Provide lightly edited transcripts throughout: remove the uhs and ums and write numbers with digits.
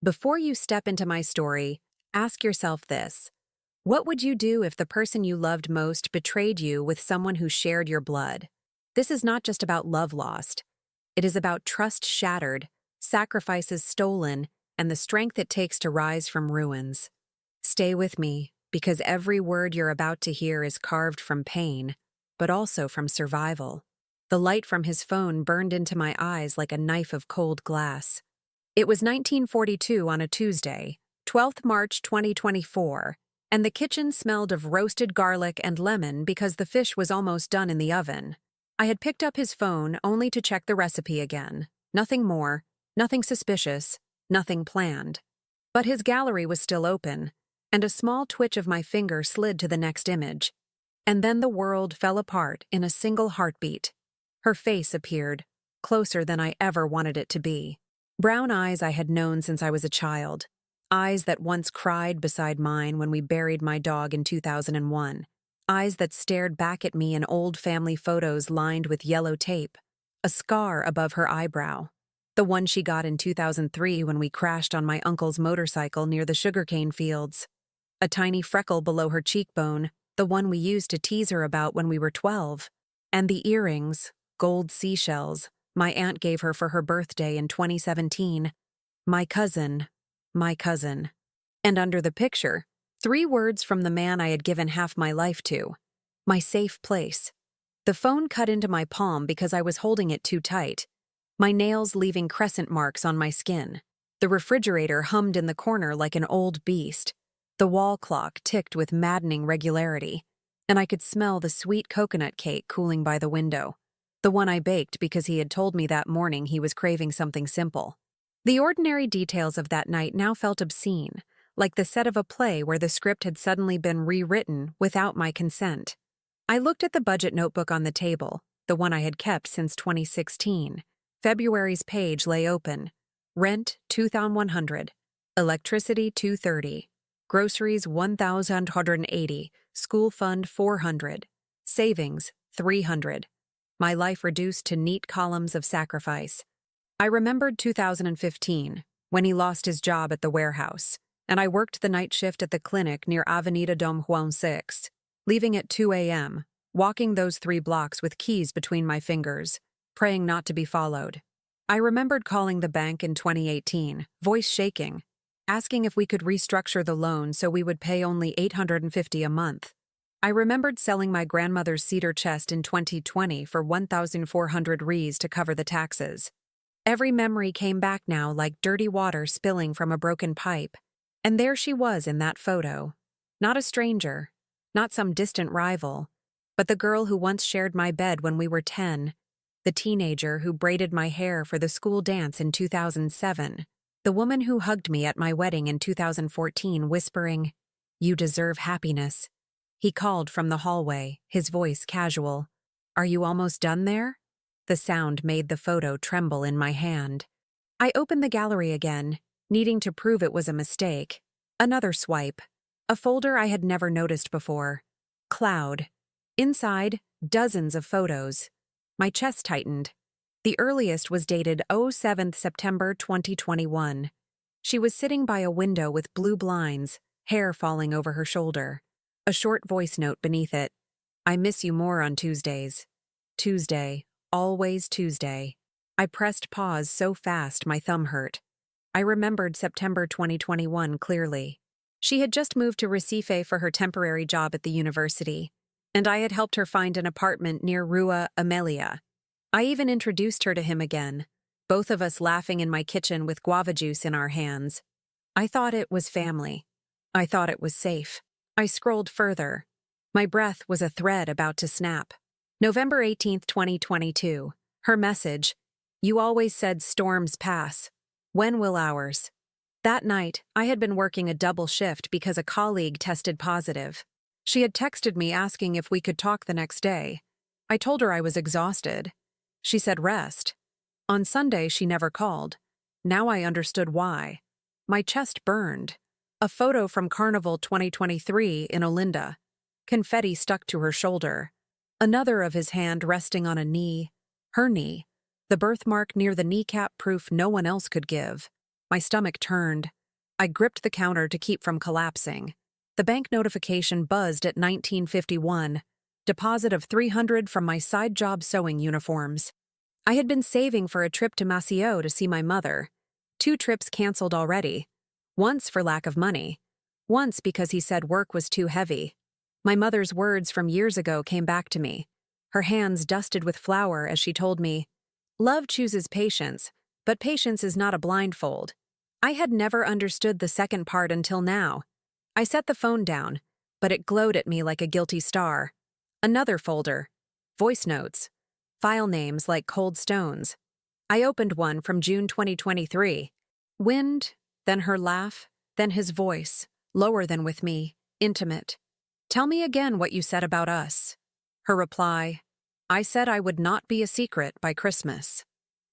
Before you step into my story, ask yourself this. What would you do if the person you loved most betrayed you with someone who shared your blood? This is not just about love lost. It is about trust shattered, sacrifices stolen, and the strength it takes to rise from ruins. Stay with me, because every word you're about to hear is carved from pain, but also from survival. The light from his phone burned into my eyes like a knife of cold glass. It was 1942 on a Tuesday, 12th March 2024, and the kitchen smelled of roasted garlic and lemon because the fish was almost done in the oven. I had picked up his phone only to check the recipe again. Nothing more, nothing suspicious, nothing planned. But his gallery was still open, and a small twitch of my finger slid to the next image. And then the world fell apart in a single heartbeat. Her face appeared, closer than I ever wanted it to be. Brown eyes I had known since I was a child. Eyes that once cried beside mine when we buried my dog in 2001. Eyes that stared back at me in old family photos lined with yellow tape. A scar above her eyebrow. The one she got in 2003 when we crashed on my uncle's motorcycle near the sugarcane fields. A tiny freckle below her cheekbone, the one we used to tease her about when we were 12. And the earrings, gold seashells, my aunt gave her for her birthday in 2017. My cousin. And under the picture, 3 words from the man I had given half my life to. My safe place. The phone cut into my palm because I was holding it too tight, my nails leaving crescent marks on my skin. The refrigerator hummed in the corner like an old beast. The wall clock ticked with maddening regularity, and I could smell the sweet coconut cake cooling by the window. The one I baked because he had told me that morning he was craving something simple. The ordinary details of that night now felt obscene, like the set of a play where the script had suddenly been rewritten without my consent. I looked at the budget notebook on the table, the one I had kept since 2016. February's page lay open. Rent, $2,100. Electricity, $230. Groceries, $1,180. School fund, $400. Savings, $300. My life reduced to neat columns of sacrifice. I remembered 2015, when he lost his job at the warehouse, and I worked the night shift at the clinic near Avenida Dom Juan 6, leaving at 2 a.m., walking those 3 blocks with keys between my fingers, praying not to be followed. I remembered calling the bank in 2018, voice shaking, asking if we could restructure the loan so we would pay only $850 a month. I remembered selling my grandmother's cedar chest in 2020 for 1,400 Rs to cover the taxes. Every memory came back now like dirty water spilling from a broken pipe. And there she was in that photo. Not a stranger, not some distant rival, but the girl who once shared my bed when we were 10, the teenager who braided my hair for the school dance in 2007, the woman who hugged me at my wedding in 2014 whispering, "You deserve happiness." He called from the hallway, his voice casual. "Are you almost done there?" The sound made the photo tremble in my hand. I opened the gallery again, needing to prove it was a mistake. Another swipe. A folder I had never noticed before. Cloud. Inside, dozens of photos. My chest tightened. The earliest was dated 7th September 2021. She was sitting by a window with blue blinds, hair falling over her shoulder. A short voice note beneath it. "I miss you more on Tuesdays." Tuesday. Always Tuesday. I pressed pause so fast my thumb hurt. I remembered September 2021 clearly. She had just moved to Recife for her temporary job at the university, and I had helped her find an apartment near Rua Amelia. I even introduced her to him again, both of us laughing in my kitchen with guava juice in our hands. I thought it was family. I thought it was safe. I scrolled further. My breath was a thread about to snap. November 18th, 2022. Her message, "You always said storms pass. When will ours?" That night, I had been working a double shift because a colleague tested positive. She had texted me asking if we could talk the next day. I told her I was exhausted. She said rest. On Sunday, she never called. Now I understood why. My chest burned. A photo from Carnival 2023 in Olinda. Confetti stuck to her shoulder. Another of his hand resting on a knee. Her knee. The birthmark near the kneecap proof no one else could give. My stomach turned. I gripped the counter to keep from collapsing. The bank notification buzzed at 1951. Deposit of $300 from my side job sewing uniforms. I had been saving for a trip to Maceió to see my mother. 2 trips canceled already. Once for lack of money. Once because he said work was too heavy. My mother's words from years ago came back to me. Her hands dusted with flour as she told me, "Love chooses patience, but patience is not a blindfold." I had never understood the second part until now. I set the phone down, but it glowed at me like a guilty star. Another folder. Voice notes. File names like cold stones. I opened one from June 2023. Wind, then her laugh, then his voice, lower than with me, intimate. "Tell me again what you said about us." Her reply, "I said I would not be a secret by Christmas."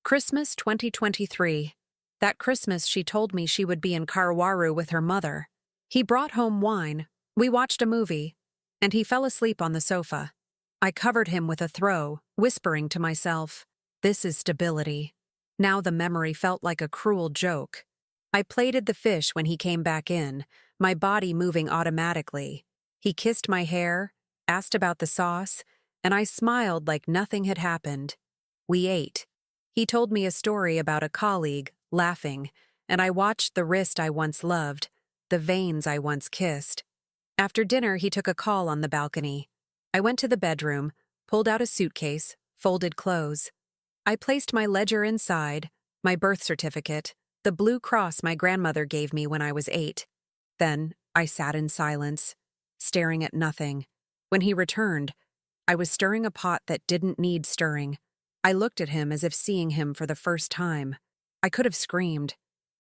Christmas 2023. That Christmas she told me she would be in Karawaru with her mother. He brought home wine, we watched a movie, and he fell asleep on the sofa. I covered him with a throw, whispering to myself, "This is stability." Now the memory felt like a cruel joke. I plated the fish when he came back in, my body moving automatically. He kissed my hair, asked about the sauce, and I smiled like nothing had happened. We ate. He told me a story about a colleague, laughing, and I watched the wrist I once loved, the veins I once kissed. After dinner, he took a call on the balcony. I went to the bedroom, pulled out a suitcase, folded clothes. I placed my ledger inside, my birth certificate, the blue cross my grandmother gave me when I was 8. Then I sat in silence, staring at nothing. When he returned, I was stirring a pot that didn't need stirring. I looked at him as if seeing him for the first time. I could have screamed.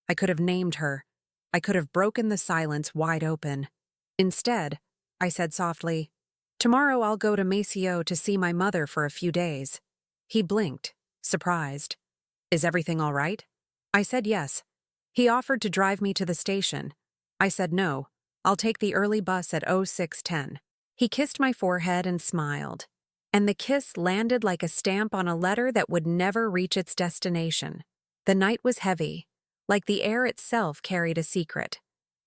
I could have named her. I could have broken the silence wide open. Instead, I said softly, "Tomorrow I'll go to Maceió to see my mother for a few days." He blinked, surprised. "Is everything all right?" I said yes. He offered to drive me to the station. I said no. I'll take the early bus at 06:10. He kissed my forehead and smiled. And the kiss landed like a stamp on a letter that would never reach its destination. The night was heavy, like the air itself carried a secret.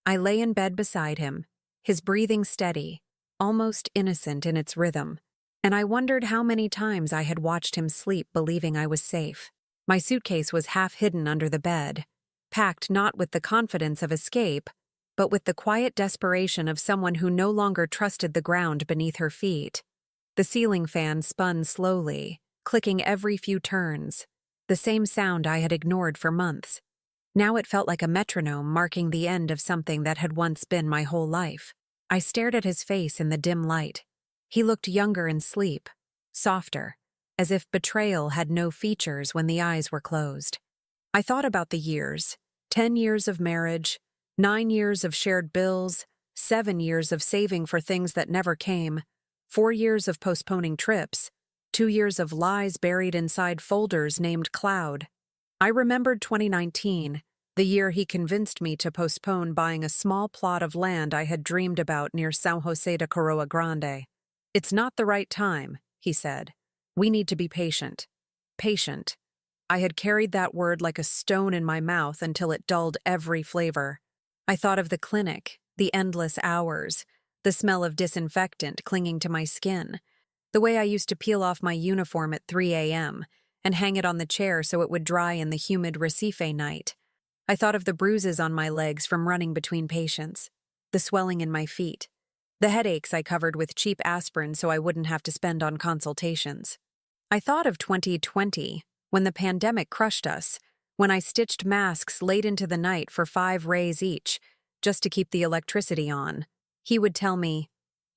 I lay in bed beside him, his breathing steady, almost innocent in its rhythm, and I wondered how many times I had watched him sleep believing I was safe. My suitcase was half hidden under the bed, packed not with the confidence of escape, but with the quiet desperation of someone who no longer trusted the ground beneath her feet. The ceiling fan spun slowly, clicking every few turns, the same sound I had ignored for months. Now it felt like a metronome marking the end of something that had once been my whole life. I stared at his face in the dim light. He looked younger in sleep, softer, as if betrayal had no features when the eyes were closed. I thought about the years, 10 years of marriage, 9 years of shared bills, 7 years of saving for things that never came, 4 years of postponing trips, 2 years of lies buried inside folders named Cloud. I remembered 2019, the year he convinced me to postpone buying a small plot of land I had dreamed about near São José de Coroa Grande. "It's not the right time," he said. "We need to be patient." Patient. I had carried that word like a stone in my mouth until it dulled every flavor. I thought of the clinic, the endless hours, the smell of disinfectant clinging to my skin, the way I used to peel off my uniform at 3 a.m. and hang it on the chair so it would dry in the humid Recife night. I thought of the bruises on my legs from running between patients, the swelling in my feet, the headaches I covered with cheap aspirin so I wouldn't have to spend on consultations. I thought of 2020, when the pandemic crushed us, when I stitched masks late into the night for 5 rays each, just to keep the electricity on. He would tell me,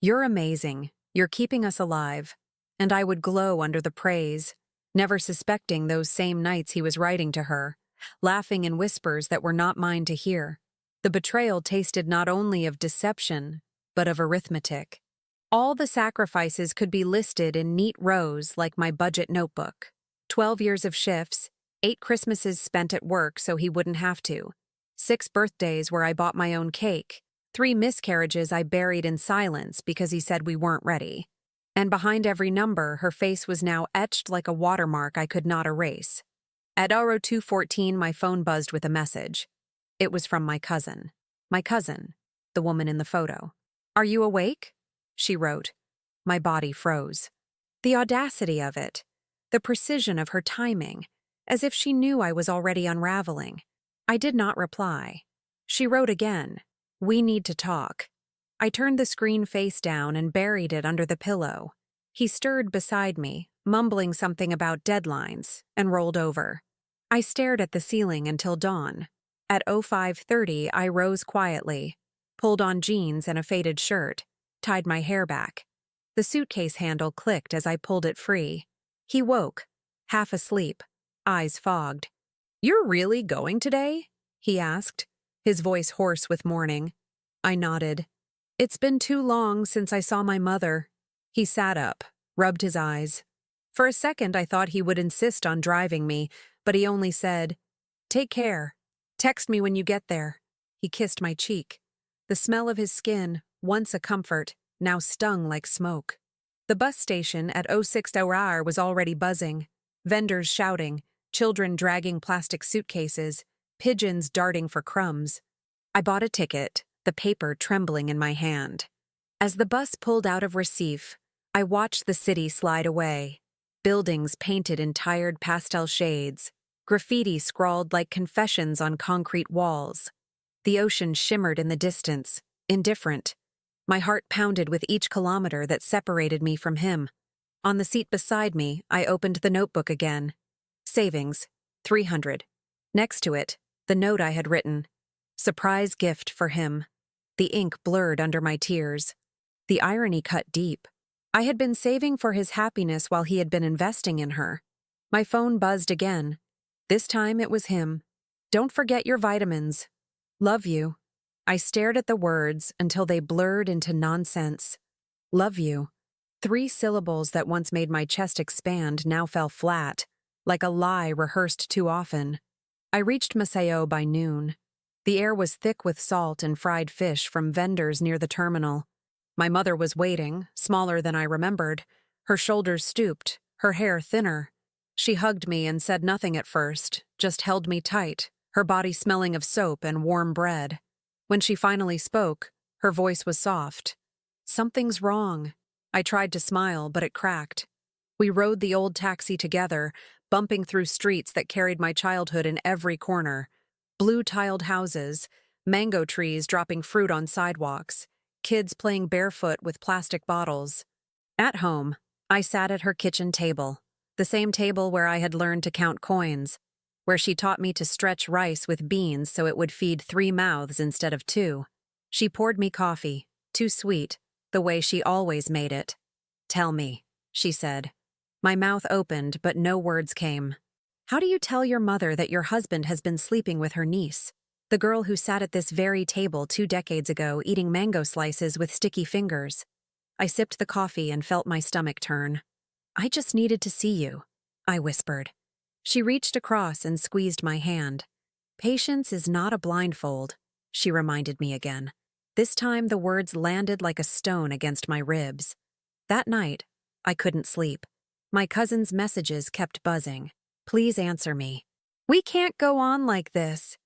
"You're amazing, you're keeping us alive," and I would glow under the praise, never suspecting those same nights he was writing to her, laughing in whispers that were not mine to hear. The betrayal tasted not only of deception, but of arithmetic. All the sacrifices could be listed in neat rows like my budget notebook. 12 years of shifts, 8 Christmases spent at work so he wouldn't have to, 6 birthdays where I bought my own cake, 3 miscarriages I buried in silence because he said we weren't ready. And behind every number, her face was now etched like a watermark I could not erase. At 02:14, my phone buzzed with a message. It was from my cousin. My cousin, the woman in the photo. "Are you awake?" she wrote. My body froze. The audacity of it. The precision of her timing, as if she knew I was already unraveling. I did not reply. She wrote again, "We need to talk." I turned the screen face down and buried it under the pillow. He stirred beside me, mumbling something about deadlines, and rolled over. I stared at the ceiling until dawn. At 05:30, I rose quietly, pulled on jeans and a faded shirt, tied my hair back. The suitcase handle clicked as I pulled it free. He woke, half asleep, eyes fogged. "You're really going today?" he asked, his voice hoarse with mourning. I nodded. "It's been too long since I saw my mother." He sat up, rubbed his eyes. For a second I thought he would insist on driving me, but he only said, "Take care. Text me when you get there." He kissed my cheek. The smell of his skin, once a comfort, now stung like smoke. The bus station at 06:00 was already buzzing. Vendors shouting, children dragging plastic suitcases, pigeons darting for crumbs. I bought a ticket, the paper trembling in my hand. As the bus pulled out of Recife, I watched the city slide away. Buildings painted in tired pastel shades, graffiti scrawled like confessions on concrete walls. The ocean shimmered in the distance, indifferent. My heart pounded with each kilometer that separated me from him. On the seat beside me, I opened the notebook again. Savings, 300. Next to it, the note I had written. Surprise gift for him. The ink blurred under my tears. The irony cut deep. I had been saving for his happiness while he had been investing in her. My phone buzzed again. This time it was him. "Don't forget your vitamins. Love you." I stared at the words until they blurred into nonsense. Love you. 3 syllables that once made my chest expand now fell flat, like a lie rehearsed too often. I reached Maceió by noon. The air was thick with salt and fried fish from vendors near the terminal. My mother was waiting, smaller than I remembered, her shoulders stooped, her hair thinner. She hugged me and said nothing at first, just held me tight, her body smelling of soap and warm bread. When she finally spoke, her voice was soft. "Something's wrong." I tried to smile, but it cracked. We rode the old taxi together, bumping through streets that carried my childhood in every corner. Blue-tiled houses, mango trees dropping fruit on sidewalks, kids playing barefoot with plastic bottles. At home, I sat at her kitchen table, the same table where I had learned to count coins, where she taught me to stretch rice with beans so it would feed 3 mouths instead of 2. She poured me coffee, too sweet, the way she always made it. "Tell me," she said. My mouth opened, but no words came. "How do you tell your mother that your husband has been sleeping with her niece, the girl who sat at this very table 2 decades ago eating mango slices with sticky fingers?" I sipped the coffee and felt my stomach turn. "I just needed to see you," I whispered. She reached across and squeezed my hand. "Patience is not a blindfold," she reminded me again. This time the words landed like a stone against my ribs. That night, I couldn't sleep. My cousin's messages kept buzzing. "Please answer me. We can't go on like this."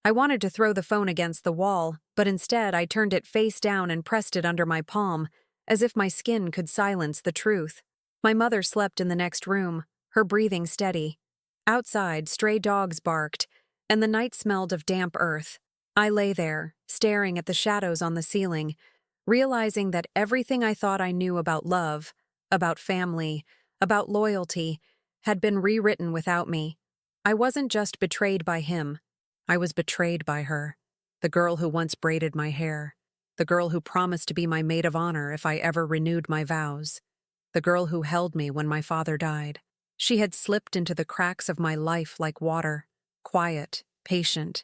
I wanted to throw the phone against the wall, but instead I turned it face down and pressed it under my palm, as if my skin could silence the truth. My mother slept in the next room, her breathing steady. Outside, stray dogs barked, and the night smelled of damp earth. I lay there, staring at the shadows on the ceiling, realizing that everything I thought I knew about love, about family, about loyalty, had been rewritten without me. I wasn't just betrayed by him. I was betrayed by her, the girl who once braided my hair, the girl who promised to be my maid of honor if I ever renewed my vows, the girl who held me when my father died. She had slipped into the cracks of my life like water, quiet, patient,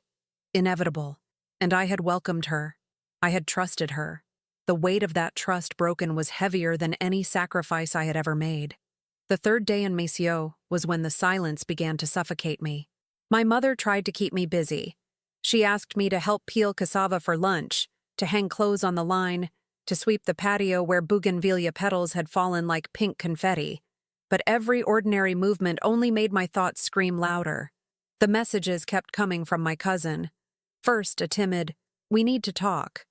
inevitable, and I had welcomed her. I had trusted her. The weight of that trust broken was heavier than any sacrifice I had ever made. The 3rd day in Maceió was when the silence began to suffocate me. My mother tried to keep me busy. She asked me to help peel cassava for lunch, to hang clothes on the line, to sweep the patio where bougainvillea petals had fallen like pink confetti. But every ordinary movement only made my thoughts scream louder. The messages kept coming from my cousin. First, a timid, "We need to talk."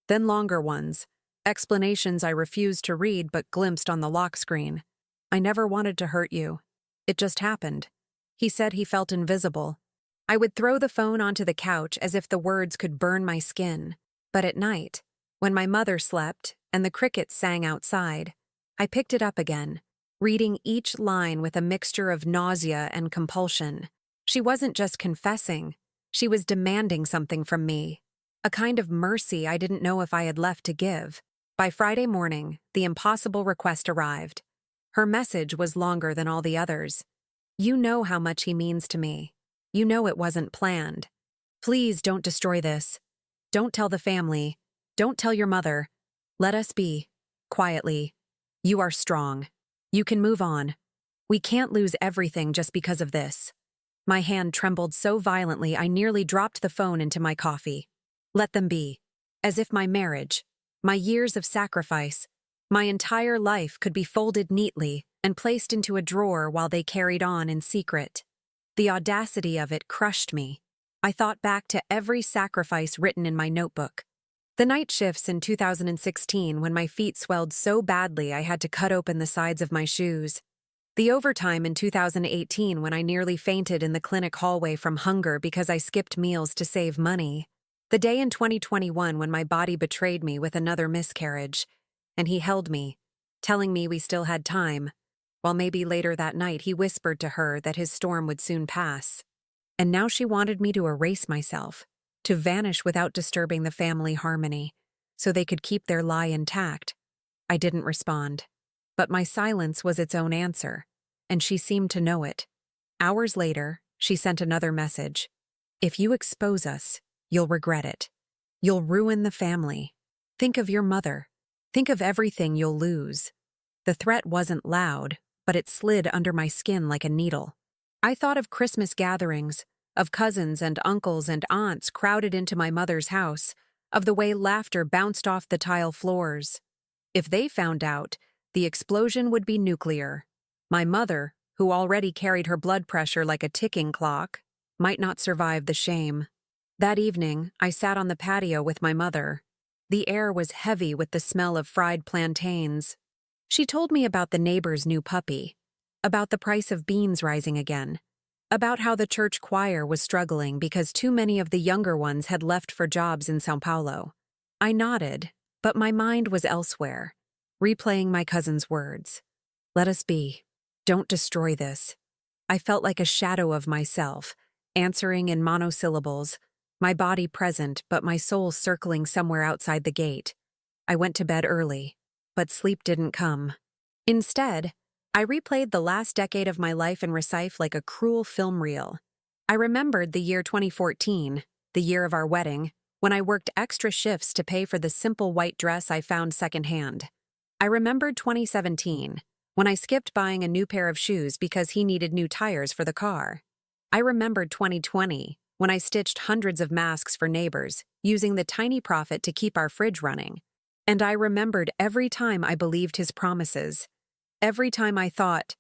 Then longer ones, explanations I refused to read but glimpsed on the lock screen. "I never wanted to hurt you. It just happened." He said he felt invisible. I would throw the phone onto the couch as if the words could burn my skin. But at night, when my mother slept and the crickets sang outside, I picked it up again, reading each line with a mixture of nausea and compulsion. She wasn't just confessing, she was demanding something from me, a kind of mercy I didn't know if I had left to give. By Friday morning, the impossible request arrived. Her message was longer than all the others. "You know how much he means to me. You know it wasn't planned. Please don't destroy this. Don't tell the family. Don't tell your mother. Let us be. Quietly. You are strong. You can move on. We can't lose everything just because of this." My hand trembled so violently I nearly dropped the phone into my coffee. Let them be. As if my marriage, my years of sacrifice, my entire life could be folded neatly and placed into a drawer while they carried on in secret. The audacity of it crushed me. I thought back to every sacrifice written in my notebook. The night shifts in 2016 when my feet swelled so badly I had to cut open the sides of my shoes. The overtime in 2018 when I nearly fainted in the clinic hallway from hunger because I skipped meals to save money. The day in 2021 when my body betrayed me with another miscarriage, and he held me, telling me we still had time, while maybe later that night he whispered to her that his storm would soon pass. And now she wanted me to erase myself, to vanish without disturbing the family harmony, so they could keep their lie intact. I didn't respond. But my silence was its own answer, and she seemed to know it. Hours later, she sent another message. "If you expose us, you'll regret it. You'll ruin the family. Think of your mother. Think of everything you'll lose." The threat wasn't loud, but it slid under my skin like a needle. I thought of Christmas gatherings, of cousins and uncles and aunts crowded into my mother's house, of the way laughter bounced off the tile floors. If they found out, the explosion would be nuclear. My mother, who already carried her blood pressure like a ticking clock, might not survive the shame. That evening, I sat on the patio with my mother. The air was heavy with the smell of fried plantains. She told me about the neighbor's new puppy, about the price of beans rising again, about how the church choir was struggling because too many of the younger ones had left for jobs in São Paulo. I nodded, but my mind was elsewhere, replaying my cousin's words. "Let us be. Don't destroy this." I felt like a shadow of myself, answering in monosyllables, my body present but my soul circling somewhere outside the gate. I went to bed early, but sleep didn't come. Instead, I replayed the last decade of my life in Recife like a cruel film reel. I remembered the year 2014, the year of our wedding, when I worked extra shifts to pay for the simple white dress I found secondhand. I remembered 2017, when I skipped buying a new pair of shoes because he needed new tires for the car. I remembered 2020, when I stitched hundreds of masks for neighbors, using the tiny profit to keep our fridge running. And I remembered every time I believed his promises, every time I thought,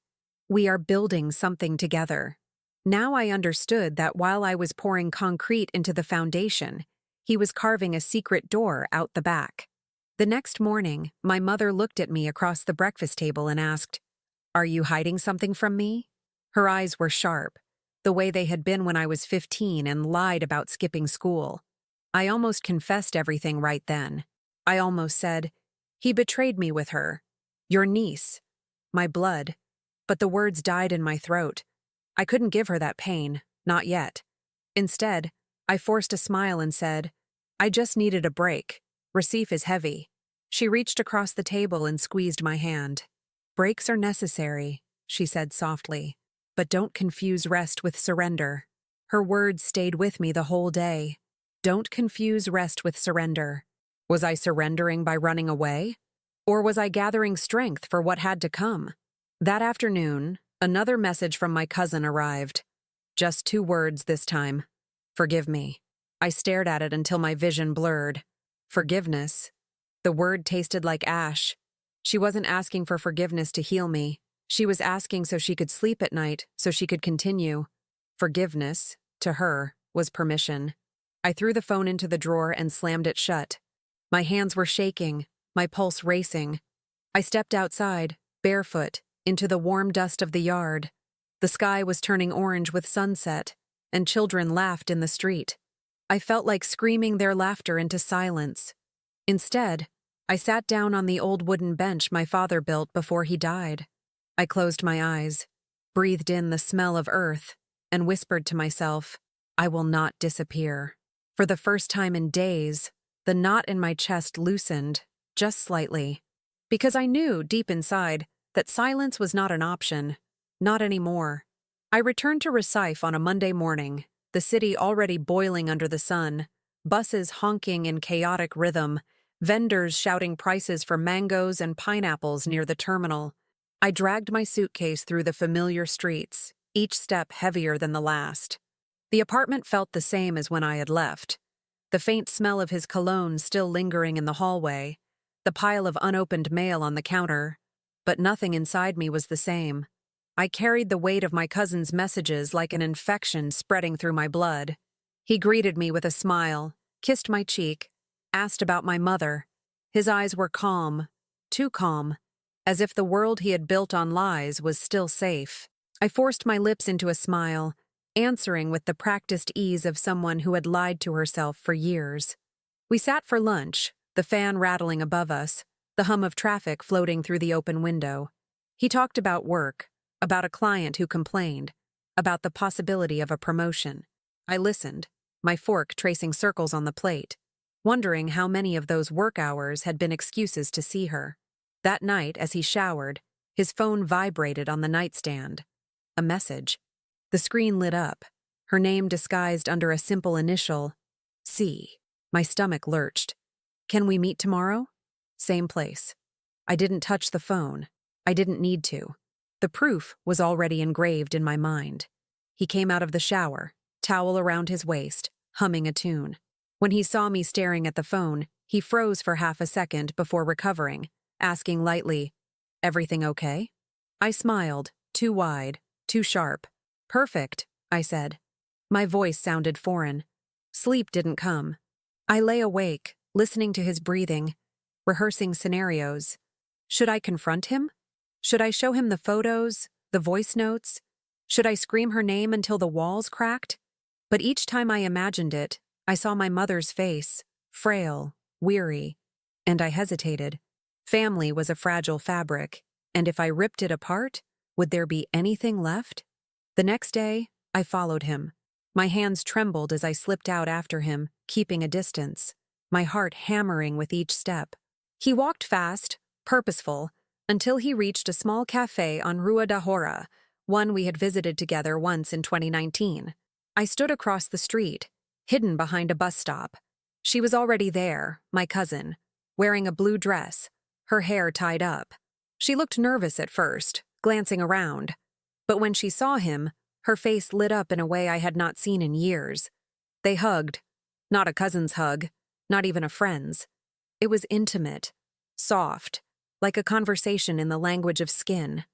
we are building something together. Now I understood that while I was pouring concrete into the foundation, he was carving a secret door out the back. The next morning, my mother looked at me across the breakfast table and asked, "Are you hiding something from me?" Her eyes were sharp, the way they had been when I was 15 and lied about skipping school. I almost confessed everything right then. I almost said, "He betrayed me with her. Your niece. My blood." But the words died in my throat. I couldn't give her that pain, not yet. Instead, I forced a smile and said, "I just needed a break. Recife is heavy." She reached across the table and squeezed my hand. "Breaks are necessary," she said softly, "but don't confuse rest with surrender." Her words stayed with me the whole day. Don't confuse rest with surrender. Was I surrendering by running away? Or was I gathering strength for what had to come? That afternoon, another message from my cousin arrived. Just 2 words this time. "Forgive me." I stared at it until my vision blurred. Forgiveness. The word tasted like ash. She wasn't asking for forgiveness to heal me. She was asking so she could sleep at night, so she could continue. Forgiveness, to her, was permission. I threw the phone into the drawer and slammed it shut. My hands were shaking, my pulse racing. I stepped outside, barefoot, into the warm dust of the yard. The sky was turning orange with sunset, and children laughed in the street. I felt like screaming their laughter into silence. Instead, I sat down on the old wooden bench my father built before he died. I closed my eyes, breathed in the smell of earth, and whispered to myself, I will not disappear. For the first time in days, the knot in my chest loosened, just slightly. Because I knew, deep inside, that silence was not an option. Not anymore. I returned to Recife on a Monday morning, the city already boiling under the sun, buses honking in chaotic rhythm, vendors shouting prices for mangoes and pineapples near the terminal. I dragged my suitcase through the familiar streets, each step heavier than the last. The apartment felt the same as when I had left. The faint smell of his cologne still lingering in the hallway, the pile of unopened mail on the counter, but nothing inside me was the same. I carried the weight of my cousin's messages like an infection spreading through my blood. He greeted me with a smile, kissed my cheek, asked about my mother. His eyes were calm, too calm, as if the world he had built on lies was still safe. I forced my lips into a smile, answering with the practiced ease of someone who had lied to herself for years. We sat for lunch, the fan rattling above us, the hum of traffic floating through the open window. He talked about work, about a client who complained, about the possibility of a promotion. I listened, my fork tracing circles on the plate, wondering how many of those work hours had been excuses to see her. That night, as he showered, his phone vibrated on the nightstand. A message. The screen lit up, her name disguised under a simple initial, C. My stomach lurched. Can we meet tomorrow? Same place. I didn't touch the phone. I didn't need to. The proof was already engraved in my mind. He came out of the shower, towel around his waist, humming a tune. When he saw me staring at the phone, he froze for half a second before recovering, asking lightly, Everything okay? I smiled, too wide, too sharp. Perfect, I said. My voice sounded foreign. Sleep didn't come. I lay awake, listening to his breathing, rehearsing scenarios. Should I confront him? Should I show him the photos, the voice notes? Should I scream her name until the walls cracked? But each time I imagined it, I saw my mother's face, frail, weary, and I hesitated. Family was a fragile fabric, and if I ripped it apart, would there be anything left? The next day, I followed him. My hands trembled as I slipped out after him, keeping a distance, my heart hammering with each step. He walked fast, purposeful, until he reached a small cafe on Rua da Hora, one we had visited together once in 2019. I stood across the street, hidden behind a bus stop. She was already there, my cousin, wearing a blue dress, her hair tied up. She looked nervous at first, glancing around. But when she saw him, her face lit up in a way I had not seen in years. They hugged. Not a cousin's hug, not even a friend's. It was intimate, soft, like a conversation in the language of skin.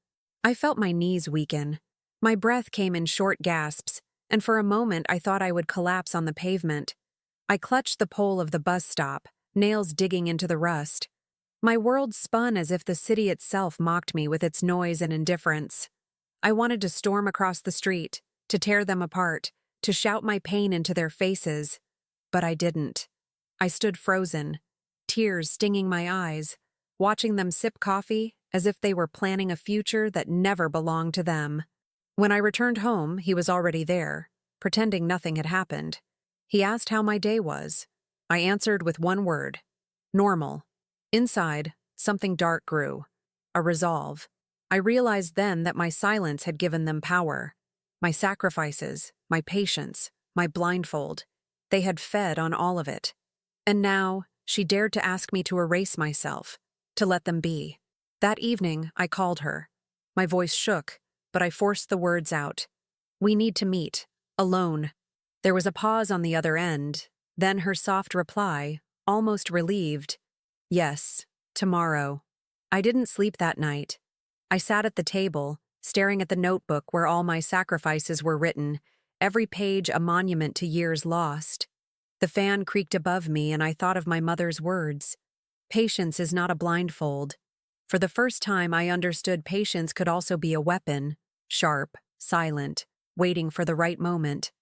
I felt my knees weaken. My breath came in short gasps, and for a moment I thought I would collapse on the pavement. I clutched the pole of the bus stop, nails digging into the rust. My world spun as if the city itself mocked me with its noise and indifference. I wanted to storm across the street, to tear them apart, to shout my pain into their faces. But I didn't. I stood frozen, tears stinging my eyes, watching them sip coffee as if they were planning a future that never belonged to them. When I returned home, he was already there, pretending nothing had happened. He asked how my day was. I answered with one word: normal. Inside, something dark grew. A resolve. I realized then that my silence had given them power. My sacrifices, my patience, my blindfold. They had fed on all of it. And now, she dared to ask me to erase myself, to let them be. That evening, I called her. My voice shook, but I forced the words out. We need to meet, alone. There was a pause on the other end, then her soft reply, almost relieved. Yes, tomorrow. I didn't sleep that night. I sat at the table, staring at the notebook where all my sacrifices were written, every page a monument to years lost. The fan creaked above me, and I thought of my mother's words. Patience is not a blindfold. For the first time, I understood patience could also be a weapon, sharp, silent, waiting for the right moment.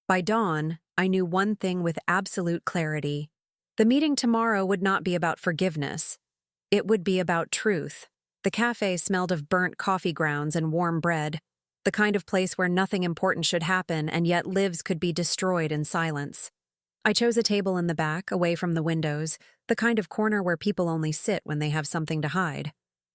By dawn, I knew one thing with absolute clarity. The meeting tomorrow would not be about forgiveness. It would be about truth. The cafe smelled of burnt coffee grounds and warm bread, the kind of place where nothing important should happen and yet lives could be destroyed in silence. I chose a table in the back, away from the windows, the kind of corner where people only sit when they have something to hide.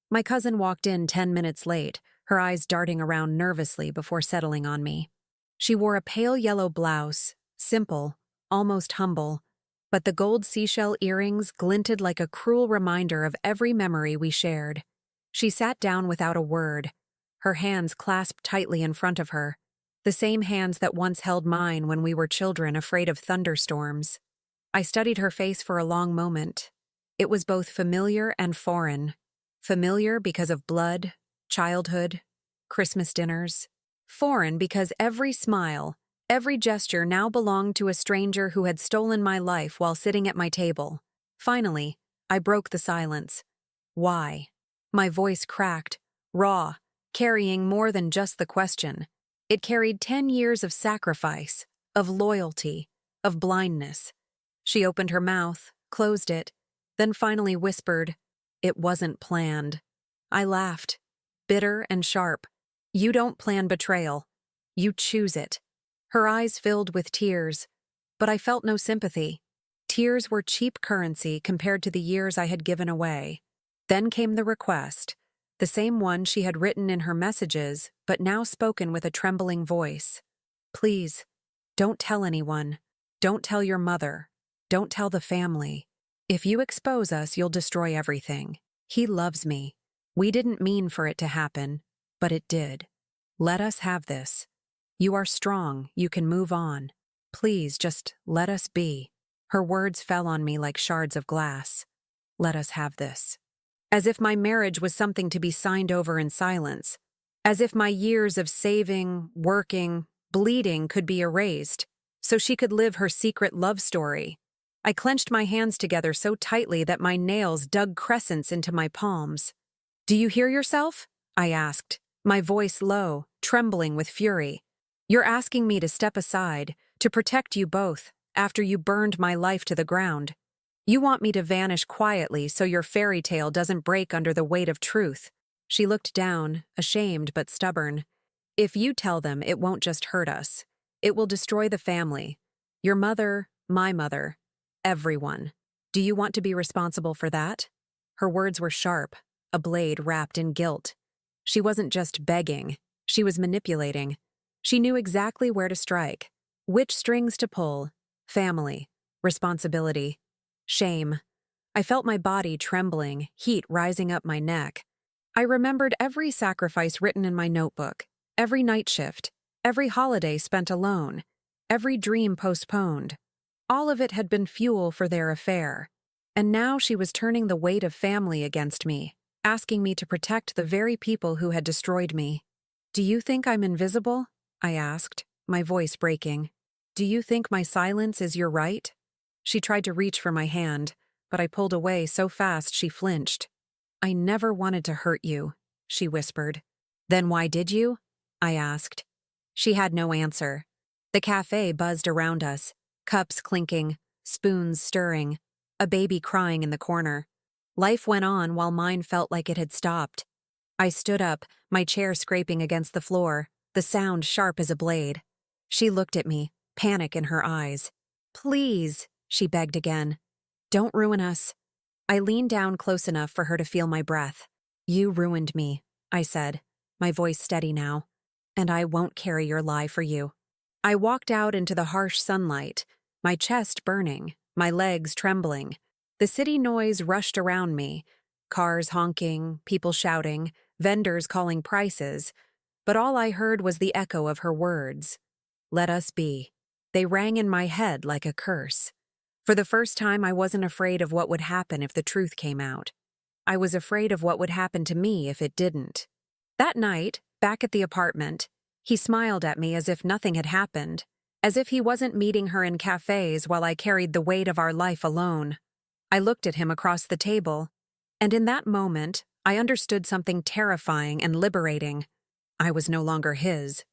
My cousin walked in 10 minutes late, her eyes darting around nervously before settling on me. She wore a pale yellow blouse, simple, almost humble, but the gold seashell earrings glinted like a cruel reminder of every memory we shared. She sat down without a word, her hands clasped tightly in front of her, the same hands that once held mine when we were children afraid of thunderstorms. I studied her face for a long moment. It was both familiar and foreign. Familiar because of blood, childhood, Christmas dinners. Foreign because every smile, every gesture now belonged to a stranger who had stolen my life while sitting at my table. Finally, I broke the silence. Why? My voice cracked, raw, carrying more than just the question. It carried 10 years of sacrifice, of loyalty, of blindness. She opened her mouth, closed it, then finally whispered, "It wasn't planned." I laughed, bitter and sharp. "You don't plan betrayal. You choose it." Her eyes filled with tears, but I felt no sympathy. Tears were cheap currency compared to the years I had given away. Then came the request, the same one she had written in her messages, but now spoken with a trembling voice. "Please, don't tell anyone. Don't tell your mother. Don't tell the family. If you expose us, you'll destroy everything. He loves me. We didn't mean for it to happen, but it did. Let us have this. You are strong, you can move on. Please, just let us be." Her words fell on me like shards of glass. Let us have this. As if my marriage was something to be signed over in silence. As if my years of saving, working, bleeding could be erased, so she could live her secret love story. I clenched my hands together so tightly that my nails dug crescents into my palms. "Do you hear yourself?" I asked, my voice low, trembling with fury. "You're asking me to step aside, to protect you both, after you burned my life to the ground. You want me to vanish quietly so your fairy tale doesn't break under the weight of truth." She looked down, ashamed but stubborn. "If you tell them, it won't just hurt us. It will destroy the family. Your mother, my mother, everyone. Do you want to be responsible for that?" Her words were sharp, a blade wrapped in guilt. She wasn't just begging, she was manipulating. She knew exactly where to strike, which strings to pull. Family, responsibility, shame. I felt my body trembling, heat rising up my neck. I remembered every sacrifice written in my notebook, every night shift, every holiday spent alone, every dream postponed. All of it had been fuel for their affair. And now she was turning the weight of family against me, asking me to protect the very people who had destroyed me. "Do you think I'm invisible?" I asked, my voice breaking. "Do you think my silence is your right?" She tried to reach for my hand, but I pulled away so fast she flinched. "I never wanted to hurt you," she whispered. "Then why did you?" I asked. She had no answer. The cafe buzzed around us, cups clinking, spoons stirring, a baby crying in the corner. Life went on while mine felt like it had stopped. I stood up, my chair scraping against the floor, the sound sharp as a blade. She looked at me, panic in her eyes. "Please," she begged again. "Don't ruin us." I leaned down close enough for her to feel my breath. "You ruined me," I said, my voice steady now, "and I won't carry your lie for you." I walked out into the harsh sunlight, my chest burning, my legs trembling. The city noise rushed around me, cars honking, people shouting, vendors calling prices, but all I heard was the echo of her words. Let us be. They rang in my head like a curse. For the first time, I wasn't afraid of what would happen if the truth came out. I was afraid of what would happen to me if it didn't. That night, back at the apartment, he smiled at me as if nothing had happened. as if he wasn't meeting her in cafes while I carried the weight of our life alone. I looked at him across the table, and in that moment, I understood something terrifying and liberating. I was no longer his.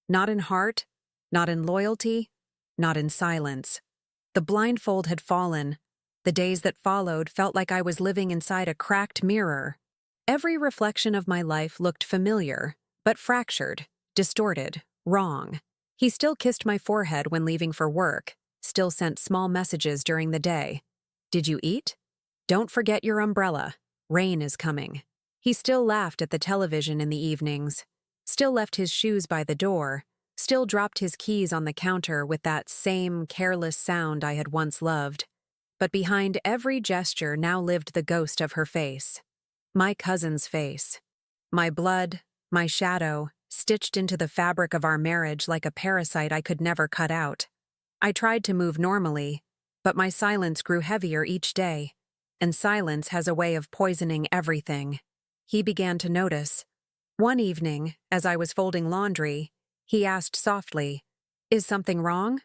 Not in heart, not in loyalty, not in silence. The blindfold had fallen. The days that followed felt like I was living inside a cracked mirror. Every reflection of my life looked familiar, but fractured, distorted, wrong. He still kissed my forehead when leaving for work, still sent small messages during the day. Did you eat? Don't forget your umbrella. Rain is coming. He still laughed at the television in the evenings, still left his shoes by the door, still dropped his keys on the counter with that same careless sound I had once loved. But behind every gesture now lived the ghost of her face. My cousin's face. My blood, my shadow, stitched into the fabric of our marriage like a parasite I could never cut out. I tried to move normally, but my silence grew heavier each day, and silence has a way of poisoning everything. He began to notice. One evening, as I was folding laundry, he asked softly, "Is something wrong?"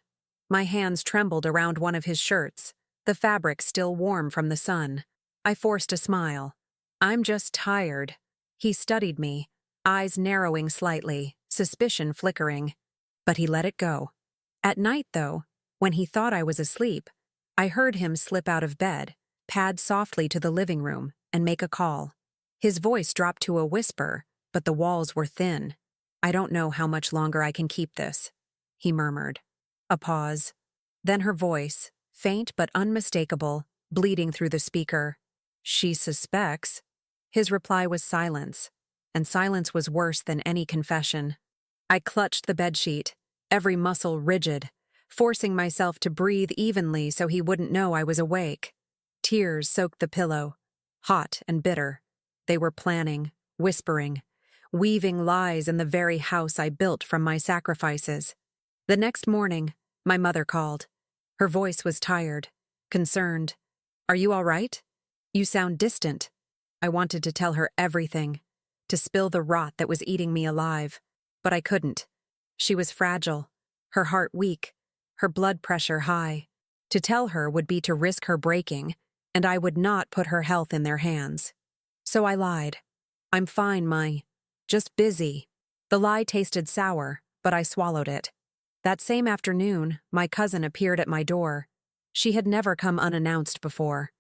My hands trembled around one of his shirts, the fabric still warm from the sun. I forced a smile. "I'm just tired." He studied me, eyes narrowing slightly, suspicion flickering. But he let it go. At night, though, when he thought I was asleep, I heard him slip out of bed, pad softly to the living room, and make a call. His voice dropped to a whisper, but the walls were thin. "I don't know how much longer I can keep this," he murmured. A pause. Then her voice, faint but unmistakable, bleeding through the speaker. "She suspects." His reply was silence, and silence was worse than any confession. I clutched the bedsheet, every muscle rigid, forcing myself to breathe evenly so he wouldn't know I was awake. Tears soaked the pillow, hot and bitter. They were planning, whispering, weaving lies in the very house I built from my sacrifices. The next morning, my mother called. Her voice was tired, concerned. "Are you all right? You sound distant." I wanted to tell her everything, to spill the rot that was eating me alive, but I couldn't. She was fragile, her heart weak, her blood pressure high. To tell her would be to risk her breaking, and I would not put her health in their hands. So I lied. "I'm fine, just busy." The lie tasted sour, but I swallowed it. That same afternoon, my cousin appeared at my door. She had never come unannounced before.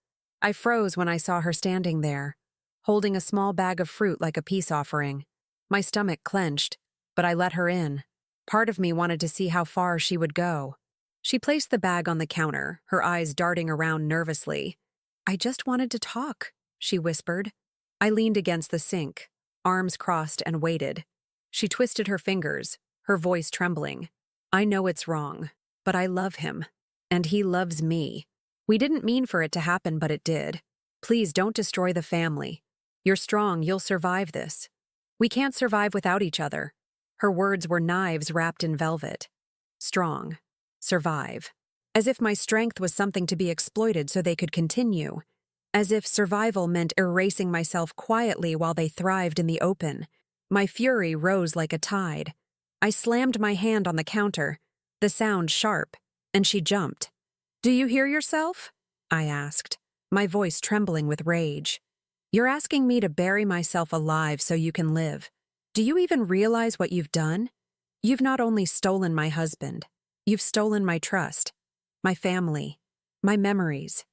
I froze when I saw her standing there, holding a small bag of fruit like a peace offering. My stomach clenched, but I let her in. Part of me wanted to see how far she would go. She placed the bag on the counter, her eyes darting around nervously. "I just wanted to talk," she whispered. I leaned against the sink, arms crossed, and waited. She twisted her fingers, her voice trembling. "I know it's wrong, but I love him, and he loves me. We didn't mean for it to happen, but it did. Please don't destroy the family. You're strong, you'll survive this. We can't survive without each other." Her words were knives wrapped in velvet. Strong. Survive. As if my strength was something to be exploited so they could continue. As if survival meant erasing myself quietly while they thrived in the open. My fury rose like a tide. I slammed my hand on the counter, the sound sharp, and she jumped. "Do you hear yourself?" I asked, my voice trembling with rage. "You're asking me to bury myself alive so you can live. Do you even realize what you've done? You've not only stolen my husband, you've stolen my trust, my family, my memories.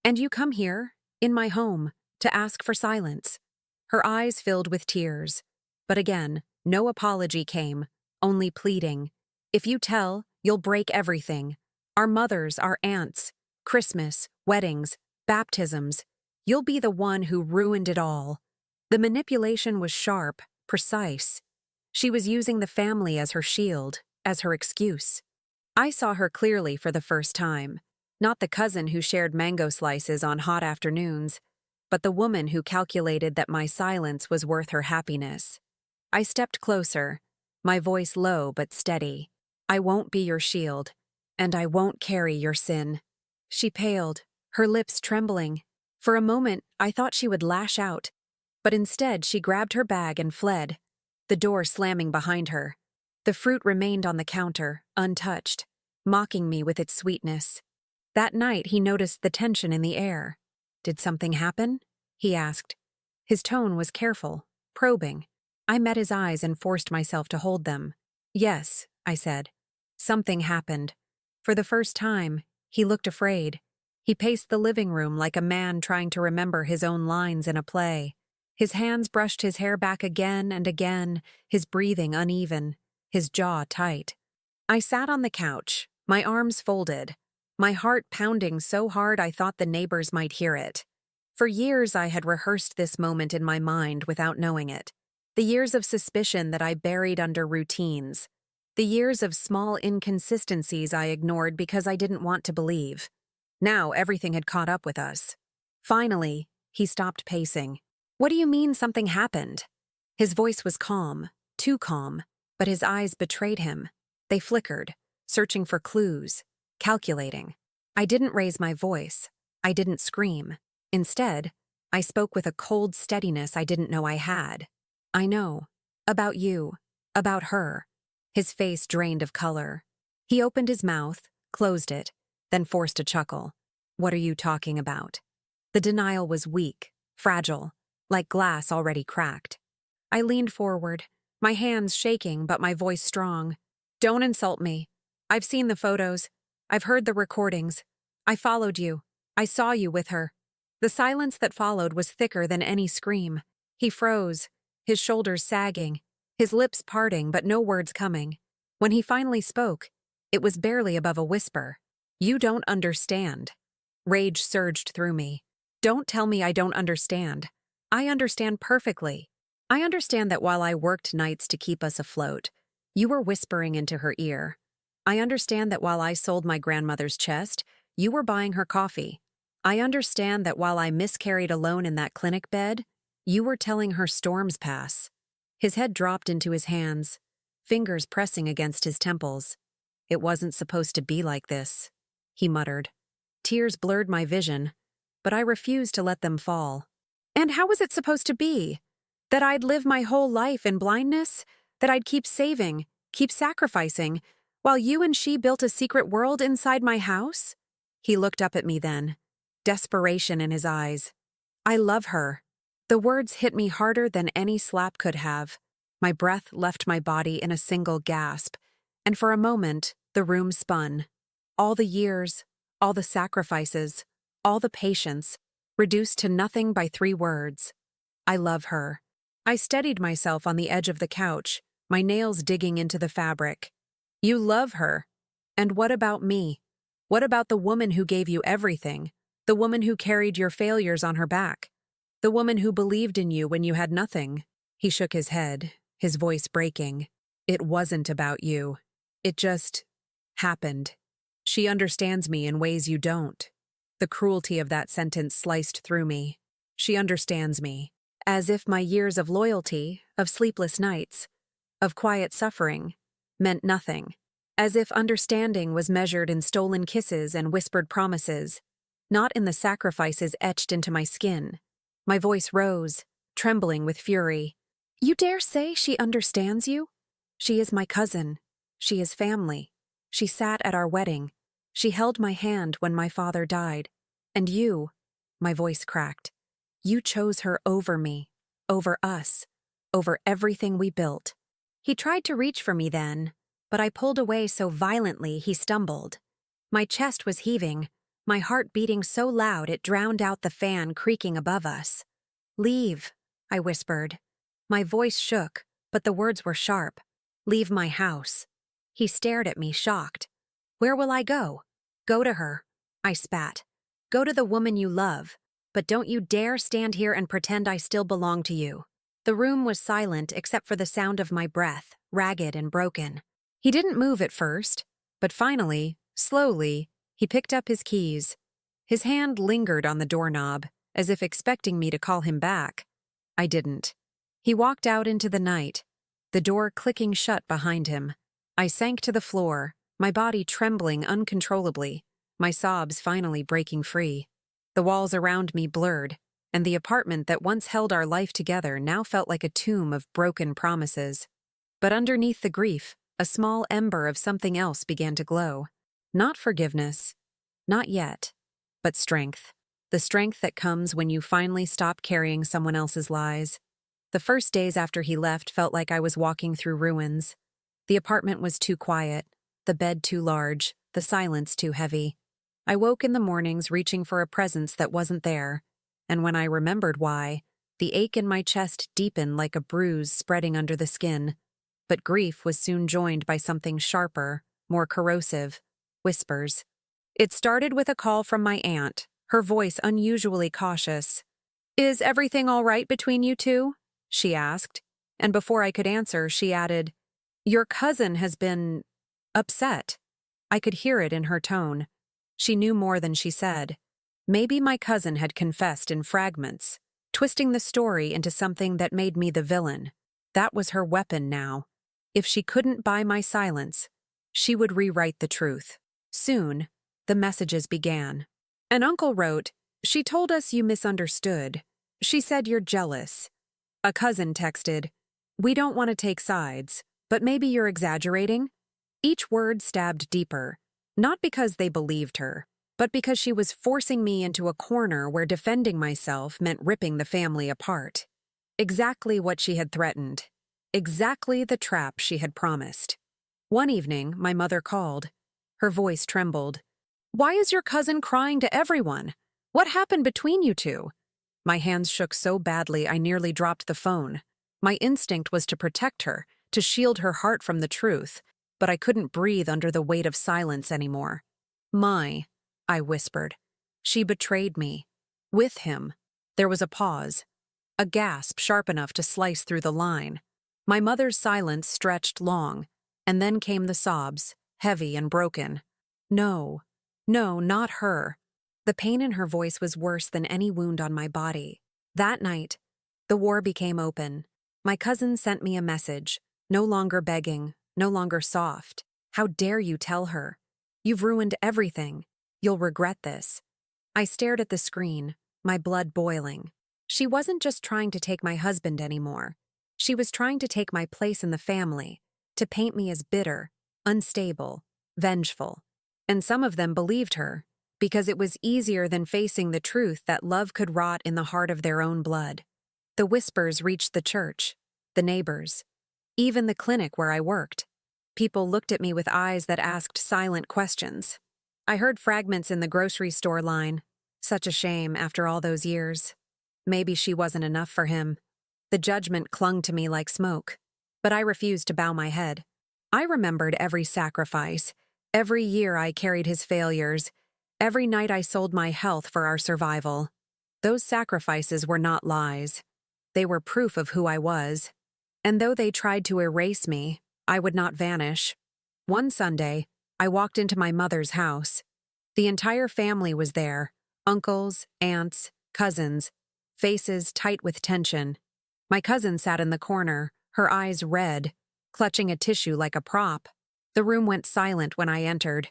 And you come here, in my home, to ask for silence." Her eyes filled with tears. But again, no apology came, only pleading. "If you tell, you'll break everything. Our mothers, our aunts, Christmas, weddings, baptisms. You'll be the one who ruined it all." The manipulation was sharp, precise. She was using the family as her shield, as her excuse. I saw her clearly for the first time. Not the cousin who shared mango slices on hot afternoons, but the woman who calculated that my silence was worth her happiness. I stepped closer, my voice low but steady. "I won't be your shield, and I won't carry your sin." She paled, her lips trembling. For a moment, I thought she would lash out, but instead she grabbed her bag and fled, the door slamming behind her. The fruit remained on the counter, untouched. mocking me with its sweetness. That night he noticed the tension in the air. "Did something happen?" he asked. His tone was careful, probing. I met his eyes and forced myself to hold them. "Yes," I said. "Something happened." For the first time, he looked afraid. He paced the living room like a man trying to remember his own lines in a play. His hands brushed his hair back again and again, his breathing uneven, his jaw tight. I sat on the couch, my arms folded, my heart pounding so hard I thought the neighbors might hear it. For years I had rehearsed this moment in my mind without knowing it. The years of suspicion that I buried under routines. The years of small inconsistencies I ignored because I didn't want to believe. Now everything had caught up with us. Finally, he stopped pacing. "What do you mean something happened?" His voice was calm, too calm, but his eyes betrayed him. They flickered, searching for clues, calculating. I didn't raise my voice. I didn't scream. Instead, I spoke with a cold steadiness I didn't know I had. "I know. About you. About her." His face drained of color. He opened his mouth, closed it, then forced a chuckle. "What are you talking about?" The denial was weak, fragile, like glass already cracked. I leaned forward, my hands shaking but my voice strong. "Don't insult me. I've seen the photos. I've heard the recordings. I followed you. I saw you with her." The silence that followed was thicker than any scream. He froze, his shoulders sagging, his lips parting but no words coming. When he finally spoke, it was barely above a whisper. "You don't understand." Rage surged through me. "Don't tell me I don't understand. I understand perfectly. I understand that while I worked nights to keep us afloat, you were whispering into her ear. I understand that while I sold my grandmother's chest, you were buying her coffee. I understand that while I miscarried alone in that clinic bed, you were telling her storms pass." His head dropped into his hands, fingers pressing against his temples. "It wasn't supposed to be like this," he muttered. Tears blurred my vision, but I refused to let them fall. "And how was it supposed to be? That I'd live my whole life in blindness? That I'd keep saving, keep sacrificing, while you and she built a secret world inside my house?" He looked up at me then, desperation in his eyes. "I love her." The words hit me harder than any slap could have. My breath left my body in a single gasp, and for a moment, the room spun. All the years, all the sacrifices, all the patience, reduced to nothing by 3 words. "I love her." I steadied myself on the edge of the couch, my nails digging into the fabric. "You love her. And what about me? What about the woman who gave you everything? The woman who carried your failures on her back? The woman who believed in you when you had nothing?" He shook his head, his voice breaking. "It wasn't about you. It just happened. She understands me in ways you don't." The cruelty of that sentence sliced through me. She understands me. As if my years of loyalty, of sleepless nights, of quiet suffering, meant nothing. As if understanding was measured in stolen kisses and whispered promises, not in the sacrifices etched into my skin. My voice rose, trembling with fury. "You dare say she understands you? She is my cousin. She is family. She sat at our wedding. She held my hand when my father died. And you," my voice cracked, "you chose her over me, over us, over everything we built." He tried to reach for me then, but I pulled away so violently he stumbled. My chest was heaving, my heart beating so loud it drowned out the fan creaking above us. "Leave," I whispered. My voice shook, but the words were sharp. "Leave my house." He stared at me, shocked. "Where will I go?" "Go to her," I spat. "Go to the woman you love, but don't you dare stand here and pretend I still belong to you." The room was silent except for the sound of my breath, ragged and broken. He didn't move at first, but finally, slowly, he picked up his keys. His hand lingered on the doorknob, as if expecting me to call him back. I didn't. He walked out into the night, the door clicking shut behind him. I sank to the floor, my body trembling uncontrollably, my sobs finally breaking free. The walls around me blurred, and the apartment that once held our life together now felt like a tomb of broken promises. But underneath the grief, a small ember of something else began to glow. Not forgiveness, not yet, but strength. The strength that comes when you finally stop carrying someone else's lies. The first days after he left felt like I was walking through ruins. The apartment was too quiet, the bed too large, the silence too heavy. I woke in the mornings reaching for a presence that wasn't there, and when I remembered why, the ache in my chest deepened like a bruise spreading under the skin. But grief was soon joined by something sharper, more corrosive: whispers. It started with a call from my aunt, her voice unusually cautious. "Is everything all right between you two?" she asked, and before I could answer, she added, "Your cousin has been upset." I could hear it in her tone. She knew more than she said. Maybe my cousin had confessed in fragments, twisting the story into something that made me the villain. That was her weapon now. If she couldn't buy my silence, she would rewrite the truth. Soon, the messages began. An uncle wrote, "She told us you misunderstood. She said you're jealous." A cousin texted, "We don't want to take sides, but maybe you're exaggerating." Each word stabbed deeper, not because they believed her, but because she was forcing me into a corner where defending myself meant ripping the family apart. Exactly what she had threatened. Exactly the trap she had promised. One evening, my mother called. Her voice trembled. "Why is your cousin crying to everyone? What happened between you two?" My hands shook so badly I nearly dropped the phone. My instinct was to protect her, to shield her heart from the truth, but I couldn't breathe under the weight of silence anymore. I whispered. "She betrayed me. With him." There was a pause, a gasp sharp enough to slice through the line. My mother's silence stretched long, and then came the sobs, heavy and broken. "No, no, not her." The pain in her voice was worse than any wound on my body. That night, the war became open. My cousin sent me a message, no longer begging, no longer soft. "How dare you tell her? You've ruined everything. You'll regret this." I stared at the screen, my blood boiling. She wasn't just trying to take my husband anymore. She was trying to take my place in the family, to paint me as bitter, unstable, vengeful. And some of them believed her, because it was easier than facing the truth that love could rot in the heart of their own blood. The whispers reached the church, the neighbors, even the clinic where I worked. People looked at me with eyes that asked silent questions. I heard fragments in the grocery store line. Such a shame after all those years. Maybe she wasn't enough for him. The judgment clung to me like smoke, but I refused to bow my head. I remembered every sacrifice, every year I carried his failures, every night I sold my health for our survival. Those sacrifices were not lies. They were proof of who I was. And though they tried to erase me, I would not vanish. One Sunday, I walked into my mother's house. The entire family was there: uncles, aunts, cousins, faces tight with tension. My cousin sat in the corner, her eyes red, clutching a tissue like a prop. The room went silent when I entered.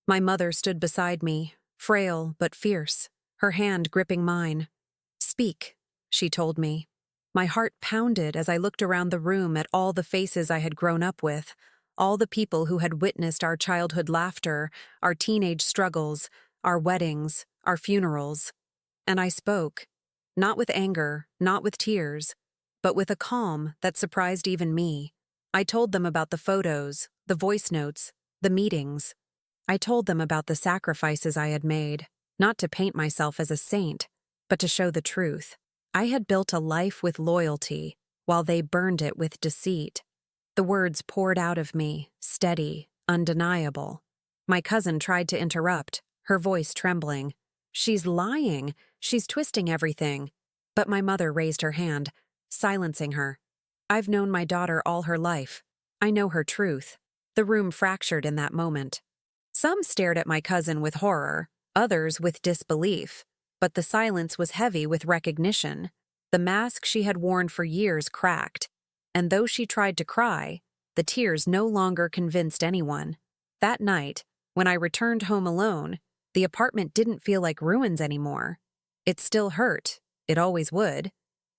My mother stood beside me, frail but fierce, her hand gripping mine. "Speak," she told me. My heart pounded as I looked around the room at all the faces I had grown up with, all the people who had witnessed our childhood laughter, our teenage struggles, our weddings, our funerals. And I spoke, not with anger, not with tears, but with a calm that surprised even me. I told them about the photos, the voice notes, the meetings. I told them about the sacrifices I had made, not to paint myself as a saint, but to show the truth. I had built a life with loyalty, while they burned it with deceit. The words poured out of me, steady, undeniable. My cousin tried to interrupt, her voice trembling. "She's lying. She's twisting everything." But my mother raised her hand, silencing her. "I've known my daughter all her life. I know her truth." The room fractured in that moment. Some stared at my cousin with horror, others with disbelief, but the silence was heavy with recognition. The mask she had worn for years cracked, and though she tried to cry, the tears no longer convinced anyone. That night, when I returned home alone, the apartment didn't feel like ruins anymore. It still hurt, it always would,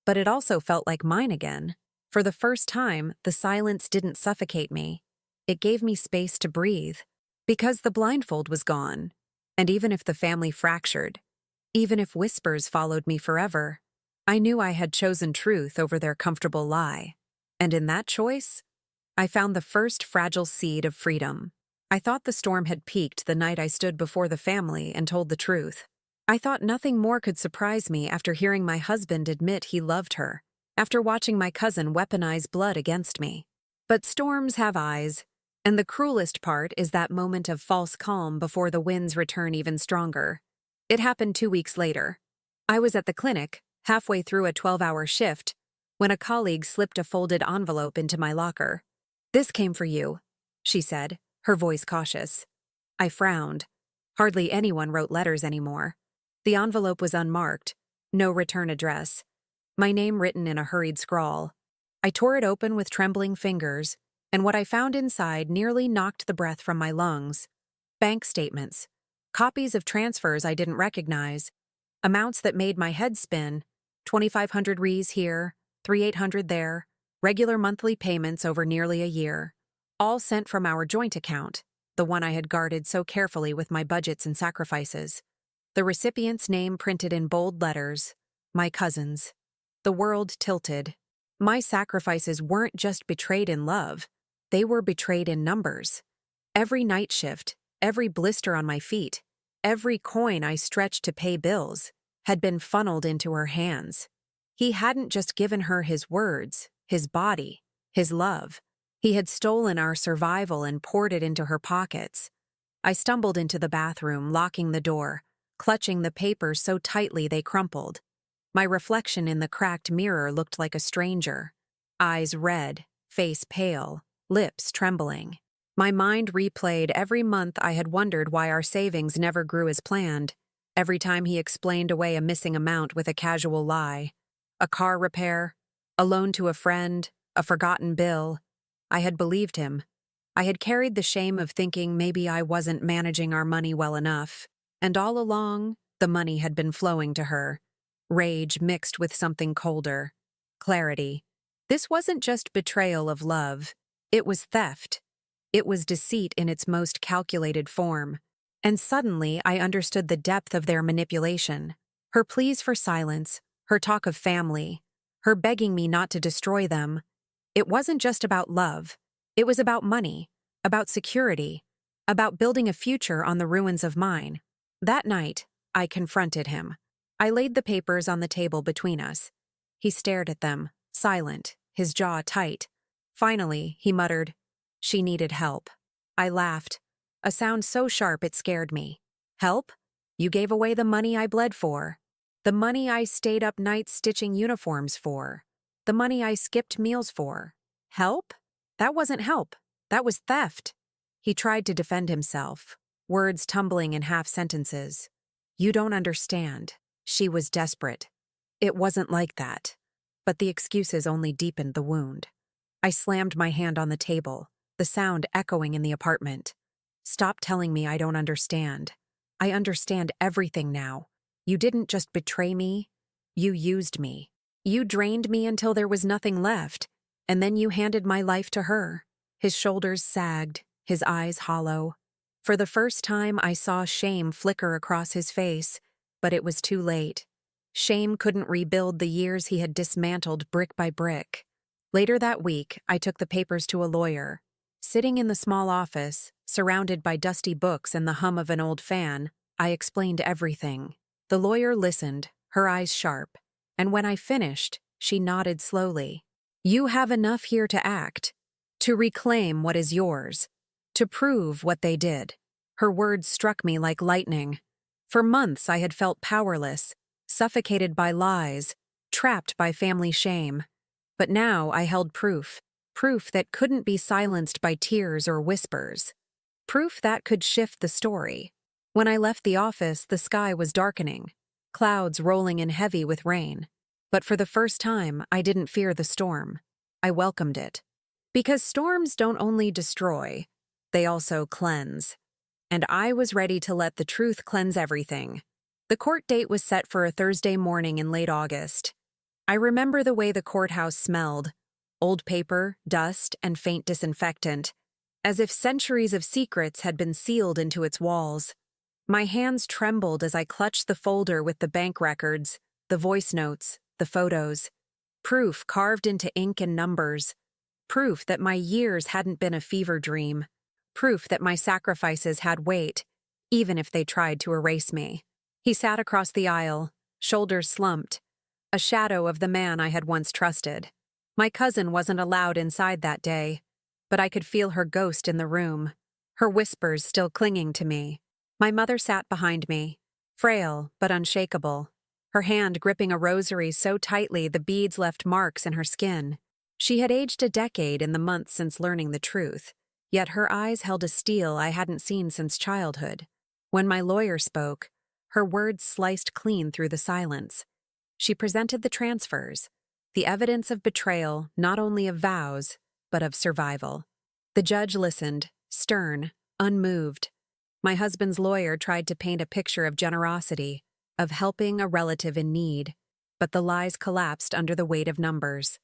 but it also felt like mine again. For the first time, the silence didn't suffocate me. It gave me space to breathe. Because the blindfold was gone, and even if the family fractured, even if whispers followed me forever, I knew I had chosen truth over their comfortable lie. And in that choice, I found the first fragile seed of freedom. I thought the storm had peaked the night I stood before the family and told the truth. I thought nothing more could surprise me after hearing my husband admit he loved her, after watching my cousin weaponize blood against me. But storms have eyes, and the cruelest part is that moment of false calm before the winds return even stronger. It happened 2 weeks later. I was at the clinic, halfway through a 12-hour shift, when a colleague slipped a folded envelope into my locker. "This came for you," she said, her voice cautious. I frowned. Hardly anyone wrote letters anymore. The envelope was unmarked, no return address, my name written in a hurried scrawl. I tore it open with trembling fingers, and what I found inside nearly knocked the breath from my lungs. Bank statements, copies of transfers I didn't recognize, amounts that made my head spin, 2,500 Rs here, 3,800 there, regular monthly payments over nearly a year, all sent from our joint account, the one I had guarded so carefully with my budgets and sacrifices. The recipient's name printed in bold letters, my cousin's. The world tilted. My sacrifices weren't just betrayed in love, they were betrayed in numbers. Every night shift, every blister on my feet, every coin I stretched to pay bills, had been funneled into her hands. He hadn't just given her his words, his body, his love. He had stolen our survival and poured it into her pockets. I stumbled into the bathroom, locking the door, clutching the papers so tightly they crumpled. My reflection in the cracked mirror looked like a stranger. Eyes red, face pale, lips trembling. My mind replayed every month I had wondered why our savings never grew as planned, every time he explained away a missing amount with a casual lie. A car repair, a loan to a friend, a forgotten bill. I had believed him. I had carried the shame of thinking maybe I wasn't managing our money well enough, and all along, the money had been flowing to her. Rage mixed with something colder. Clarity. This wasn't just betrayal of love. It was theft. It was deceit in its most calculated form. And suddenly I understood the depth of their manipulation. Her pleas for silence, her talk of family, her begging me not to destroy them. It wasn't just about love. It was about money, about security, about building a future on the ruins of mine. That night, I confronted him. I laid the papers on the table between us. He stared at them, silent, his jaw tight. Finally, he muttered, "She needed help." I laughed, a sound so sharp it scared me. "Help? You gave away the money I bled for. The money I stayed up nights stitching uniforms for. The money I skipped meals for. Help? That wasn't help. That was theft." He tried to defend himself, words tumbling in half sentences. "You don't understand." She was desperate. It wasn't like that. But the excuses only deepened the wound. I slammed my hand on the table, the sound echoing in the apartment. "Stop telling me I don't understand. I understand everything now. You didn't just betray me. You used me. You drained me until there was nothing left, and then you handed my life to her." His shoulders sagged, his eyes hollow. For the first time, I saw shame flicker across his face, but it was too late. Shame couldn't rebuild the years he had dismantled brick by brick. Later that week, I took the papers to a lawyer. Sitting in the small office, surrounded by dusty books and the hum of an old fan, I explained everything. The lawyer listened, her eyes sharp, and when I finished, she nodded slowly. "You have enough here to act, to reclaim what is yours, to prove what they did." Her words struck me like lightning. For months I had felt powerless, suffocated by lies, trapped by family shame. But now I held proof that couldn't be silenced by tears or whispers. Proof that could shift the story. When I left the office, the sky was darkening, clouds rolling in heavy with rain. But for the first time, I didn't fear the storm. I welcomed it. Because storms don't only destroy, they also cleanse. And I was ready to let the truth cleanse everything. The court date was set for a Thursday morning in late August. I remember the way the courthouse smelled: old paper, dust, and faint disinfectant. as if centuries of secrets had been sealed into its walls. My hands trembled as I clutched the folder with the bank records, the voice notes, the photos. Proof carved into ink and numbers. Proof that my years hadn't been a fever dream. Proof that my sacrifices had weight, even if they tried to erase me. He sat across the aisle, shoulders slumped, a shadow of the man I had once trusted. My cousin wasn't allowed inside that day, but I could feel her ghost in the room, her whispers still clinging to me. My mother sat behind me, frail but unshakable, her hand gripping a rosary so tightly the beads left marks in her skin. She had aged a decade in the months since learning the truth, yet her eyes held a steel I hadn't seen since childhood. When my lawyer spoke, her words sliced clean through the silence. She presented the transfers, the evidence of betrayal not only of vows, but of survival. The judge listened, stern, unmoved. My husband's lawyer tried to paint a picture of generosity, of helping a relative in need, but the lies collapsed under the weight of numbers.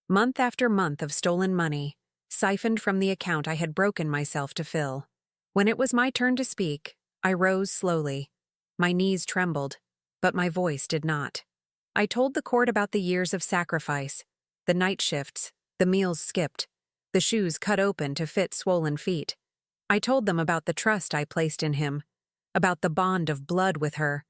Month after month of stolen money, siphoned from the account I had broken myself to fill. When it was my turn to speak, I rose slowly. My knees trembled, but my voice did not. I told the court about the years of sacrifice, the night shifts, the meals skipped, the shoes cut open to fit swollen feet. I told them about the trust I placed in him, about the bond of blood with her,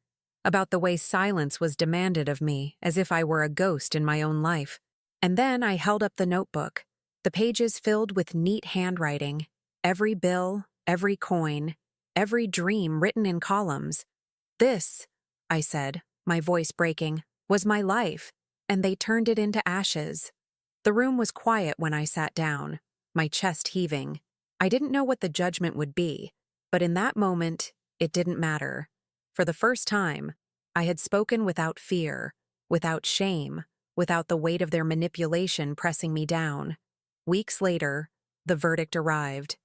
about the way silence was demanded of me as if I were a ghost in my own life. And then I held up the notebook, the pages filled with neat handwriting, every bill, every coin, every dream written in columns. This, I said, my voice breaking, was my life, and they turned it into ashes. The room was quiet when I sat down, my chest heaving. I didn't know what the judgment would be, but in that moment, it didn't matter. For the first time, I had spoken without fear, without shame, without the weight of their manipulation pressing me down. Weeks later, the verdict arrived.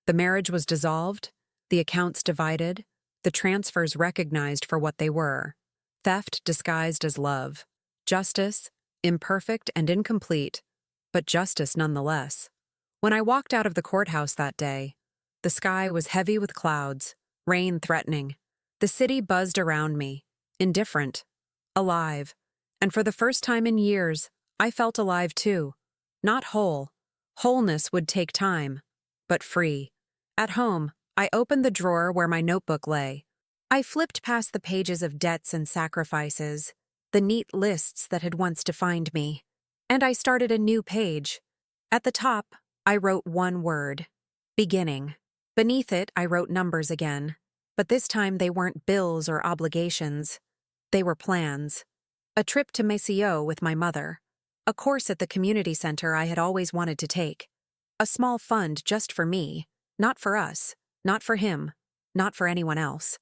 The marriage was dissolved, the accounts divided, the transfers recognized for what they were. Theft disguised as love. Justice, imperfect and incomplete, but justice nonetheless. When I walked out of the courthouse that day, the sky was heavy with clouds, rain threatening. The city buzzed around me, indifferent, alive, and for the first time in years, I felt alive too. Not whole. Wholeness would take time, but free. At home, I opened the drawer where my notebook lay. I flipped past the pages of debts and sacrifices, the neat lists that had once defined me, and I started a new page. At the top, I wrote one word: beginning. Beneath it, I wrote numbers again, but this time they weren't bills or obligations. They were plans. A trip to Maceo with my mother. A course at the community center I had always wanted to take. A small fund just for me, not for us, not for him, not for anyone else.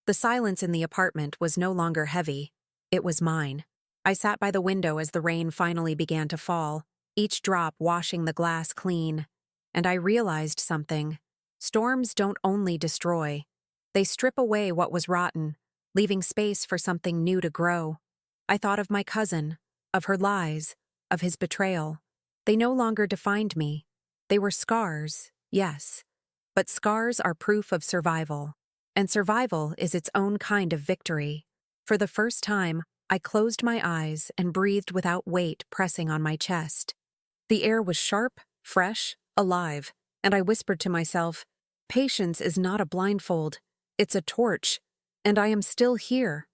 The silence in the apartment was no longer heavy. It was mine. I sat by the window as the rain finally began to fall, each drop washing the glass clean. And I realized something. Storms don't only destroy. They strip away what was rotten, leaving space for something new to grow. I thought of my cousin, of her lies, of his betrayal. They no longer defined me. They were scars, yes, but scars are proof of survival. And survival is its own kind of victory. For the first time, I closed my eyes and breathed without weight pressing on my chest. The air was sharp, fresh, alive, and I whispered to myself, patience is not a blindfold, it's a torch, and I am still here,